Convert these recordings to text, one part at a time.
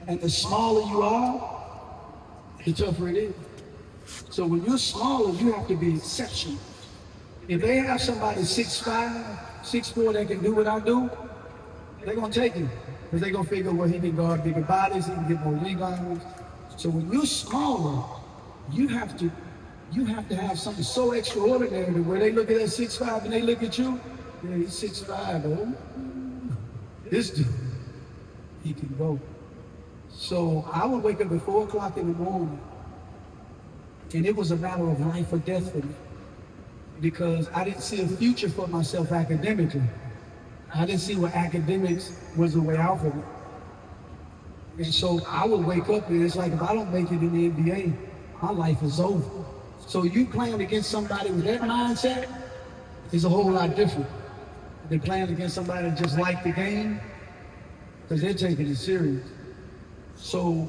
And the smaller you are, the tougher it is. So when you're smaller, you have to be exceptional. If they have somebody 6'5", 6'4" that can do what I do, they're gonna take him. Because they're gonna figure, well, he can guard bigger bodies, he can get more rebounds. So when you're smaller, you have to have something so extraordinary where they look at that 6'5" and they look at you, yeah, he's 6'5", oh, this dude, he can go. So I would wake up at 4 o'clock in the morning, and it was a matter of life or death for me, because I didn't see a future for myself academically. I didn't see what academics was the way out for me. And so I would wake up and it's like, if I don't make it in the NBA, my life is over. So you playing against somebody with that mindset is a whole lot different than playing against somebody that just like the game, because they're taking it serious. So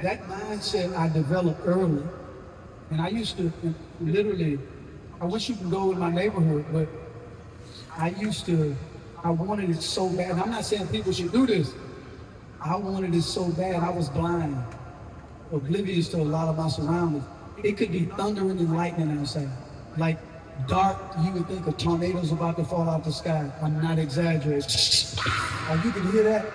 that mindset I developed early, and I used to literally, I wish you could go in my neighborhood, but I wanted it so bad. And I'm not saying people should do this. I wanted it so bad, I was blind, oblivious to a lot of my surroundings. It could be thundering and lightning outside. Like dark, you would think a tornado's about to fall out the sky. I'm not exaggerating. Oh, you can hear that?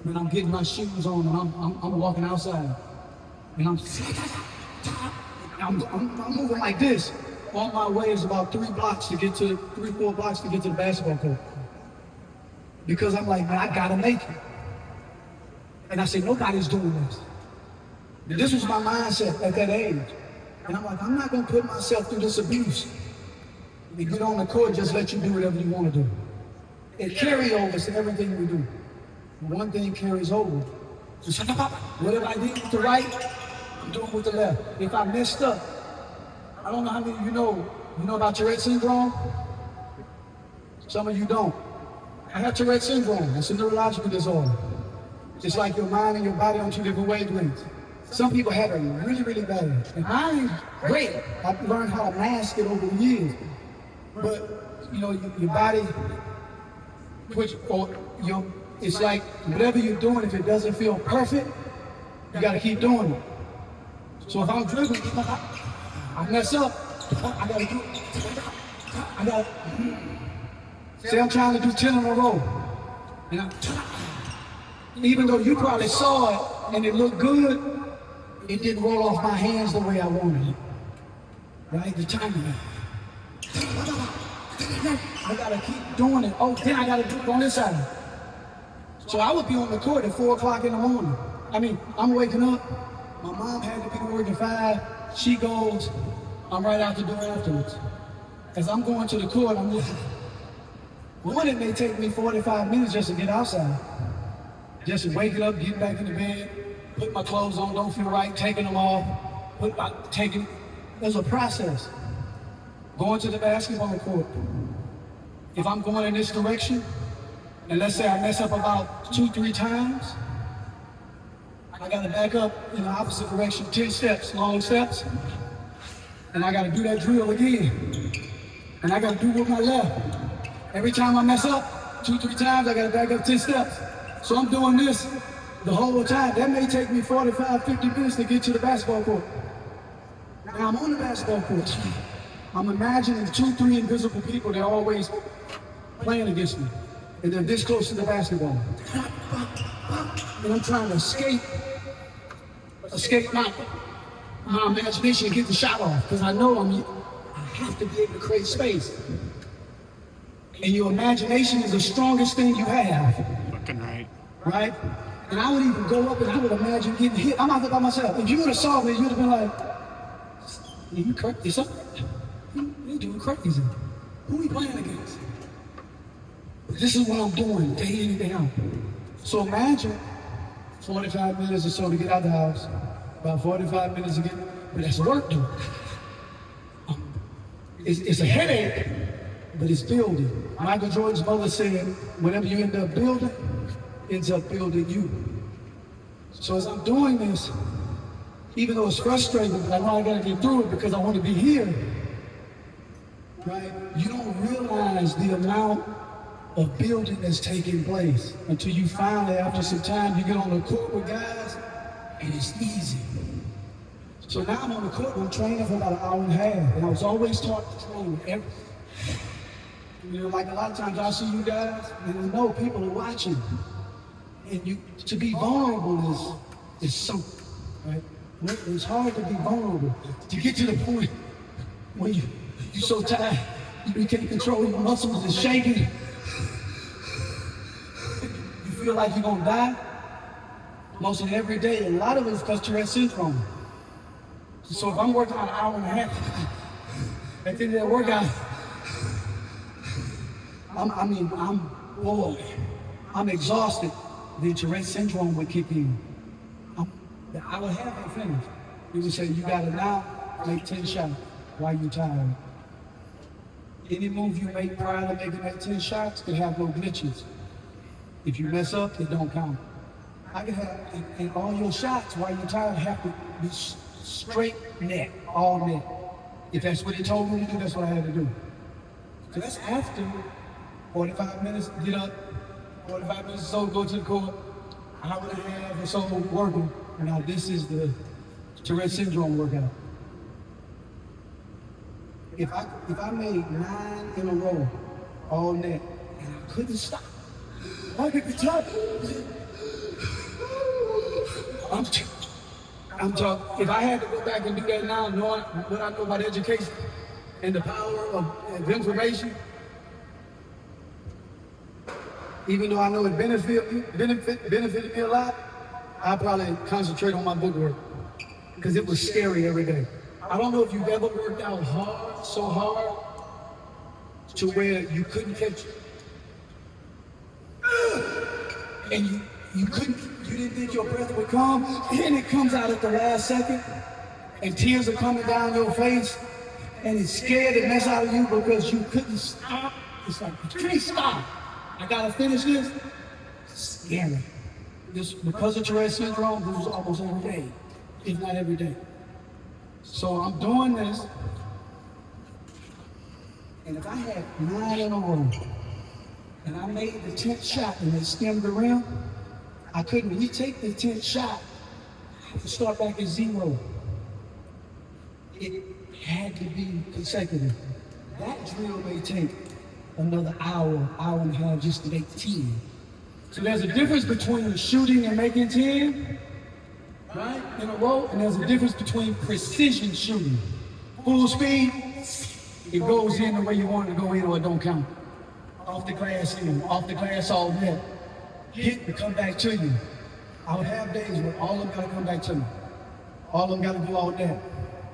When I'm getting my shoes on and I'm walking outside, and I'm moving like this. On my way is about 3, 4 blocks to get to the basketball court. Because I'm like, man, I gotta make it. And I said, nobody's doing this. And this was my mindset at that age. And I'm like, I'm not gonna put myself through this abuse. If you get on the court, just let you do whatever you wanna do. It carries over to everything we do. One thing carries over. Whatever I did with the right, I'm doing with the left. If I messed up, I don't know how many of you know about Tourette syndrome? Some of you don't. I have Tourette syndrome. It's a neurological disorder. It's like your mind and your body on 2 different wavelengths. Some people have it really, really bad. And mine, great. I've learned how to mask it over the years. But, your body, it's like whatever you're doing, if it doesn't feel perfect, you gotta keep doing it. So if I'm dribbling, I mess up, I gotta do it. Say I'm trying to do 10 in a row. Even though you probably saw it and it looked good, it didn't roll off my hands the way I wanted it. Right? The timing. I gotta keep doing it. Oh, then I gotta do it on this side. So I would be on the court at 4 o'clock in the morning. I'm waking up. My mom had to be to work at 5. She goes, I'm right out the door afterwards. As I'm going to the court, I'm looking. One, it may take me 45 minutes just to get outside. Just waking up, getting back in the bed, put my clothes on, don't feel right, taking them off, there's a process. Going to the basketball court. If I'm going in this direction, and let's say I mess up about 2, 3 times, I gotta back up in the opposite direction, 10 steps, long steps, and I gotta do that drill again. And I gotta do it with my left. Every time I mess up, 2, 3 times, I gotta back up 10 steps. So I'm doing this the whole time. That may take me 45, 50 minutes to get to the basketball court. Now I'm on the basketball court. I'm imagining 2, 3 invisible people that are always playing against me. And they're this close to the basketball. And I'm trying to escape my imagination and get the shot off. Because I know I have to be able to create space. And your imagination is the strongest thing you have. Fucking right. Right? And I would even go up and I would imagine getting hit. I'm out there by myself. If you would have saw me, you'd have been like, you crazy? You're doing crazy. Who are we playing against? This is what I'm doing day in and day out. So imagine 45 minutes or so to get out the house, about 45 minutes to get, but that's work though. It's a headache, but it's building. Michael Jordan's mother said, whatever you end up building, ends up building you. So as I'm doing this, even though it's frustrating, but I know I gotta get through it because I want to be here, right? You don't realize the amount of building that's taking place until you finally, after some time, you get on the court with guys, and it's easy. So now I'm on the court, I'm training for about an hour and a half, and I was always taught to train with everything. You know, like a lot of times I see you guys, and I know people are watching, and to be vulnerable is something, right? It's hard to be vulnerable, to get to the point when you're so tired, you can't control your muscles, it's shaking. You feel like you're gonna die. Most of every day, a lot of it's because Tourette syndrome. So if I'm working on an hour and a half, at the end of that workout, I'm exhausted. The Tourette syndrome would kick in. The hour and a half ain't finished. He would say, you gotta now make 10 shots while you're tired. Any move you make prior to making that 10 shots can have no glitches. If you mess up, it don't count. I can have, and all your shots while you're tired have to be straight net, all net. If that's what he told me to do, that's what I had to do. So that's after 45 minutes, get up, 45 minutes or so, go to the court, hour and a half or so working. And now this is the Tourette syndrome workout. If I made 9 in a row, all net, and I couldn't stop, I could be tough. I'm talking, if I had to go back and do that now, knowing what I know about education and the power of information, even though I know it benefited me a lot, I'd probably concentrate on my book work because it was scary every day. I don't know if you've ever worked out hard, so hard, to where you couldn't catch it. And you didn't think your breath would come, and it comes out at the last second, and tears are coming down your face, and it's scared to mess out of you because you couldn't stop. It's like, you can't stop. I gotta finish this. It's scary. Because of Tourette syndrome, this is almost every day, if not every day. So I'm doing this, and if I had 9 in a row, and I made the 10th shot and it skimmed the rim, I couldn't retake the 10th shot. I had to start back at 0. It had to be consecutive. That drill may take another hour and a half just to make 10. So there's a difference between shooting and making 10, right, in a row, and there's a difference between precision shooting. Full speed, it goes in the way you want it to go in or it don't count. Off the glass in, off the glass all net. Hit to come back to you. I would have days where all of them gotta come back to me. All of them gotta go all net.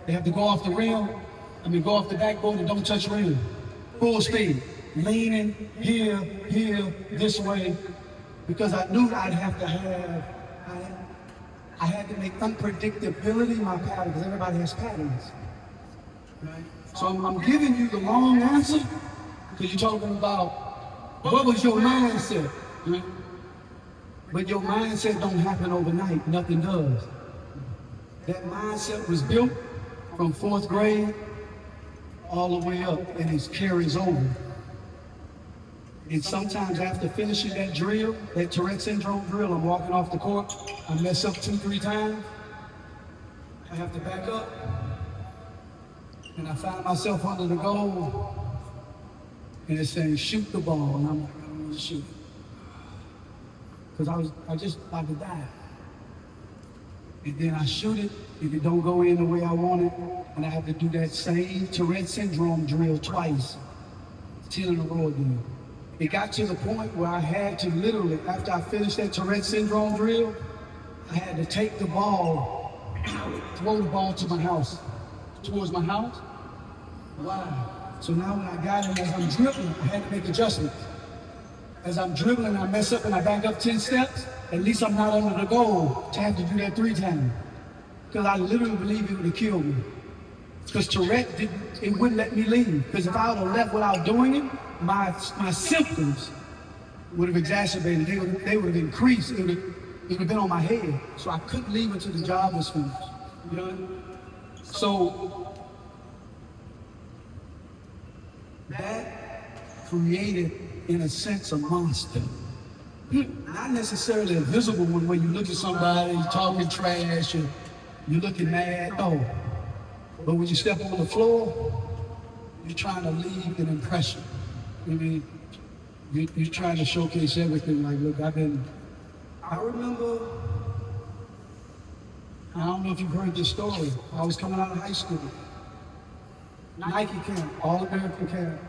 They have to go off the rim, go off the backboard and don't touch rim. Full speed, leaning here, this way, because I knew I'd have to have, I had to make unpredictability my pattern, because everybody has patterns. Right? So I'm giving you the long answer, because you're talking about what was your mindset, right? But your mindset don't happen overnight, nothing does. That mindset was built from 4th grade all the way up, and it carries over. And sometimes after finishing that drill, that Tourette syndrome drill, I'm walking off the court, I mess up 2-3 times, I have to back up, and I find myself under the goal, and it's saying, shoot the ball, and I'm like, I don't want to shoot it. Because I just about to die. And then I shoot it, if it don't go in the way I want it, and I have to do that same Tourette syndrome drill twice, 10 in a row again. It got to the point where I had to literally, after I finished that Tourette syndrome drill, I had to take the ball, throw the ball to my house, towards my house. Wow. So now when I got it, as I'm dribbling, I had to make adjustments. As I'm dribbling, I mess up and I back up 10 steps, at least I'm not under the goal to have to do that 3 times. Because I literally believe it would have killed me. Because Tourette, it wouldn't let me leave. Because if I would have left without doing it, my symptoms would have exacerbated. They would have increased. It would have been on my head. So I couldn't leave until the job was finished. You know? So that created in a sense, a monster. Not necessarily a visible one where you look at somebody talking trash or you're looking mad, no. But when you step on the floor, you're trying to leave an impression. I mean, you're trying to showcase everything. Like, look, I remember, I don't know if you've heard this story. I was coming out of high school. Nike camp, All-American camp,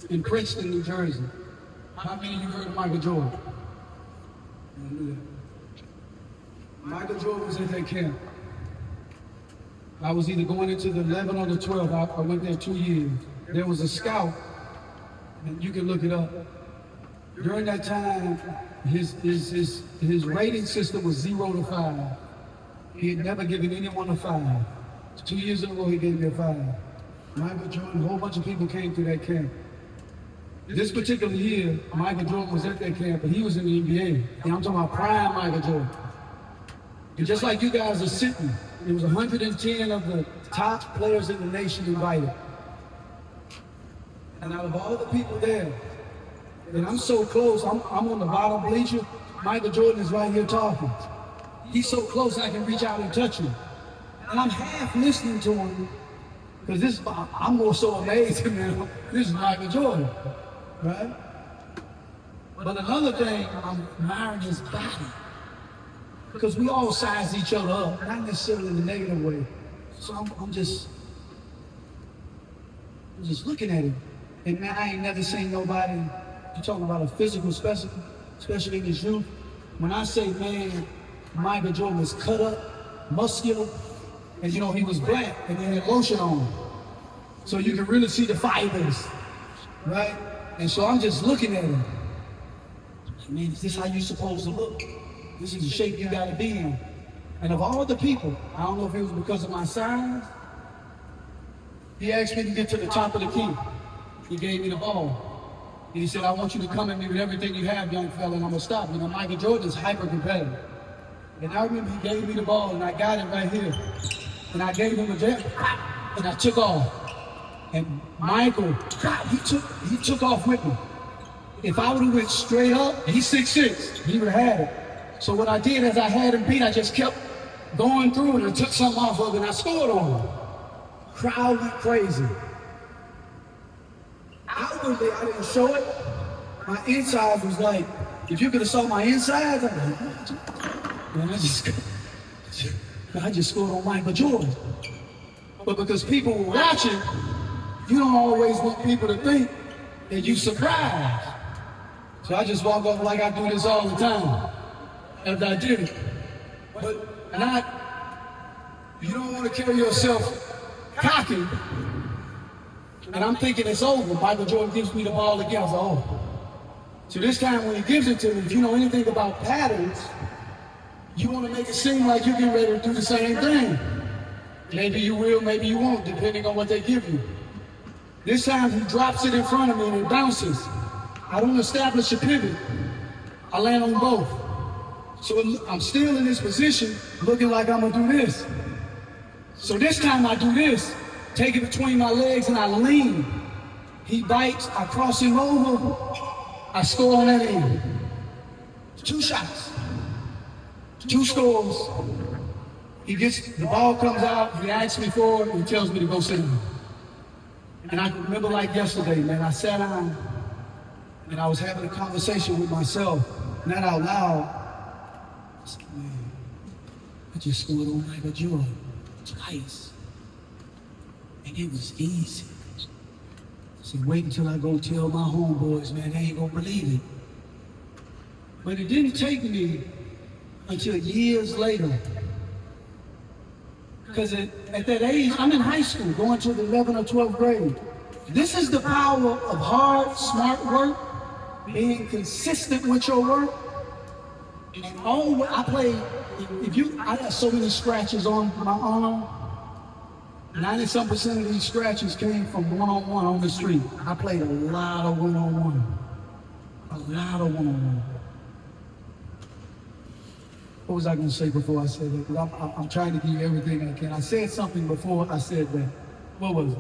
in Princeton, New Jersey. How many of you heard of Michael Jordan? I knew that. Michael Jordan was at that camp. I was either going into the 11 or the 12. I went there 2 years. There was a scout, and you can look it up. During that time, his rating system was 0 to 5. He had never given anyone a 5. 2 years in a row, he gave me a 5. Michael Jordan, a whole bunch of people came through that camp. This particular year, Michael Jordan was at that camp, but he was in the NBA. And I'm talking about prime Michael Jordan. And just like you guys are sitting, there was 110 of the top players in the nation invited. And out of all the people there, and I'm so close, I'm on the bottom bleacher, Michael Jordan is right here talking. He's so close I can reach out and touch him. And I'm half listening to him, because I'm more so amazed now. This is Michael Jordan, right? But another thing, I'm admiring his body. Because we all size each other up, not necessarily in a negative way. So I'm just looking at him. And man, I ain't never seen nobody, you're talking about a physical specimen, especially in his youth. When I say, man, Michael Jordan was cut up, muscular, and you know, he was black, and he had lotion on. So you can really see the fibers, right? And so I'm just looking at him. Man, is this how you're supposed to look? This is the shape you gotta be in. And of all the people, I don't know if it was because of my size, he asked me to get to the top of the key. He gave me the ball. And he said, I want you to come at me with everything you have, young fella, and I'm gonna stop. You know, Michael Jordan's hyper competitive. And I remember he gave me the ball and I got it right here. And I gave him a jab, and I took off. And Michael, he took off with me. If I would have went straight up, he's 6'6", he would have had it. So what I did as I had him beat, I just kept going through and I took something off of it and I scored on him. Crowd went crazy. Outwardly, I didn't show it. My insides was like, if you could have saw my insides, man, I just scored on Michael Jordan. But because people were watching, you don't always want people to think that you surprised. So I just walk up like I do this all the time. After I did it. But you don't want to carry yourself cocky. And I'm thinking it's over. Michael Jordan gives me the ball again. I was like, oh. So this time when he gives it to me, if you know anything about patterns, you want to make it seem like you're getting ready to do the same thing. Maybe you will, maybe you won't, depending on what they give you. This time he drops it in front of me and it bounces. I don't establish a pivot. I land on both. So I'm still in this position, looking like I'm gonna do this. So this time I do this, take it between my legs and I lean. He bites, I cross him over, I score on that end. 2 shots, 2 scores. The ball comes out, he asks me for it, and tells me to go sit down. And I can remember like yesterday, man, I sat down and I was having a conversation with myself, not out loud. I said, man, I just scored on Michael Jordan twice. And it was easy. I said, wait until I go tell my homeboys, man, they ain't gonna believe it. But it didn't take me until years later. Because at that age, I'm in high school, going to the 11th or 12th grade. This is the power of hard, smart work, being consistent with your work. And I got so many scratches on my arm. 90-some% of these scratches came from one-on-one on the street. I played a lot of one-on-one. A lot of one-on-one. What was I going to say before I said that? I'm trying to give you everything I can. I said something before I said that. What was it?